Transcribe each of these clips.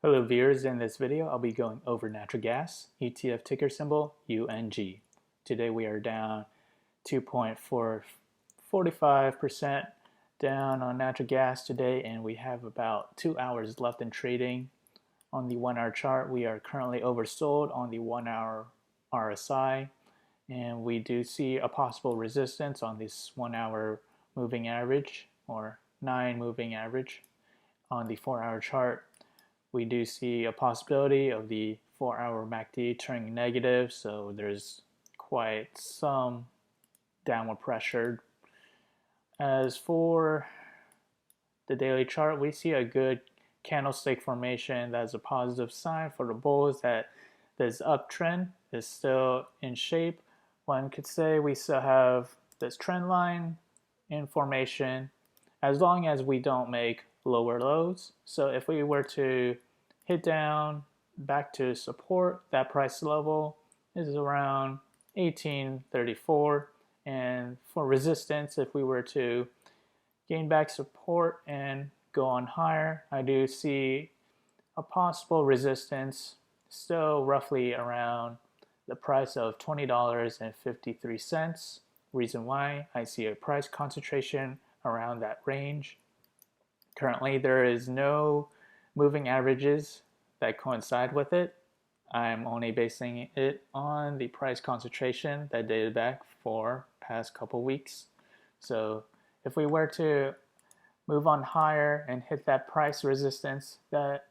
Hello viewers, in this video I'll be going over natural gas, ETF ticker symbol UNG. Today we are down 2.45% down on natural gas today, and we have about 2 hours left in trading. On the 1 hour chart we are currently oversold on the 1 hour RSI, and we do see a possible resistance on this 1 hour moving average or 9 moving average. On the 4 hour chart we do see a possibility of the 4 hour MACD turning negative, so there's quite some downward pressure. As for the daily chart, we see a good candlestick formation. That's a positive sign for the bulls that this uptrend is still in shape. One could say we still have this trend line in formation as long as we don't make lower lows. So if we were to hit down back to support, that price level is around 1834, and for resistance, if we were to gain back support and go on higher, I do see a possible resistance still roughly around the price of $20.53. Reason why I see a price concentration around that range. Currently there is no moving averages that coincide with it. I'm only basing it on the price concentration that dated back for past couple weeks. So if we were to move on higher and hit that price resistance, that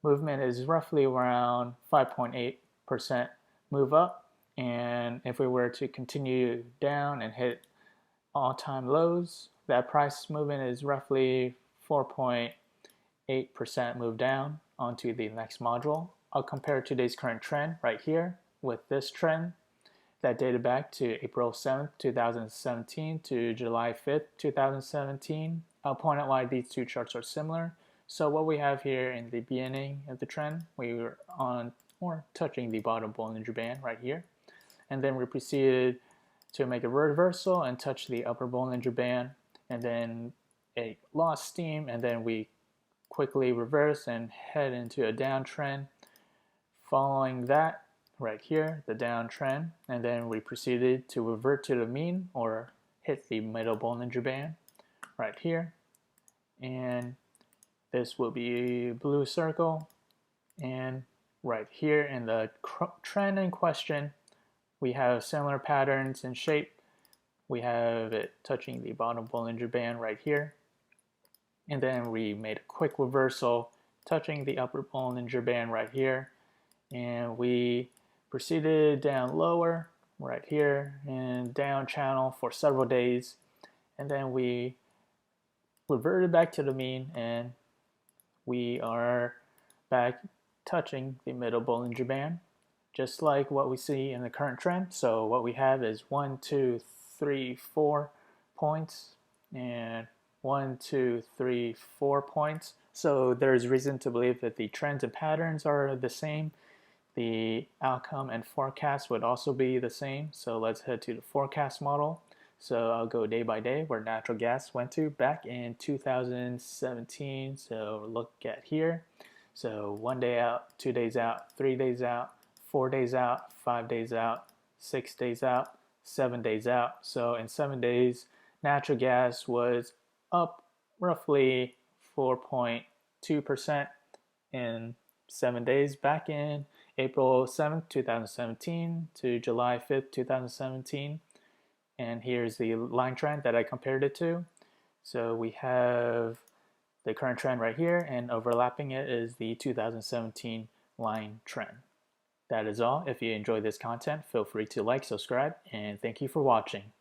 movement is roughly around 5.8% move up. And if we were to continue down and hit all-time lows, that price movement is roughly 4.8% move down onto the next module. I'll compare today's current trend right here with this trend that dated back to April 7th, 2017 to July 5th, 2017. I'll point out why these two charts are similar. So what we have here in the beginning of the trend, we were on or touching the bottom Bollinger Band right here. And then we proceeded to make a reversal and touch the upper Bollinger Band, and then it lost steam, and then we quickly reverse and head into a downtrend. Following that right here, the downtrend, and then we proceeded to revert to the mean or hit the middle Bollinger Band right here, and this will be a blue circle. And right here in the trend in question, we have similar patterns in shape. We have it touching the bottom Bollinger Band right here, and then we made a quick reversal touching the upper Bollinger Band right here, and we proceeded down lower right here and down channel for several days, and then we reverted back to the mean, and we are back touching the middle Bollinger Band, just like what we see in the current trend. So what we have is 1, 2, 3, 4 points, and 1, 2, 3, 4 points. So there's reason to believe that the trends and patterns are the same. The outcome and forecast would also be the same. So let's head to the forecast model. So I'll go day by day where natural gas went to back in 2017. So look at here. So 1 day out, 2 days out, 3 days out, 4 days out, 5 days out, 6 days out, 7 days out. So in 7 days, natural gas was up roughly 4.2% in 7 days back in April 7th, 2017 to July 5th, 2017. And here's the line trend that I compared it to. So we have the current trend right here, and overlapping it is the 2017 line trend. That is all. If you enjoyed this content, feel free to like, subscribe, and thank you for watching.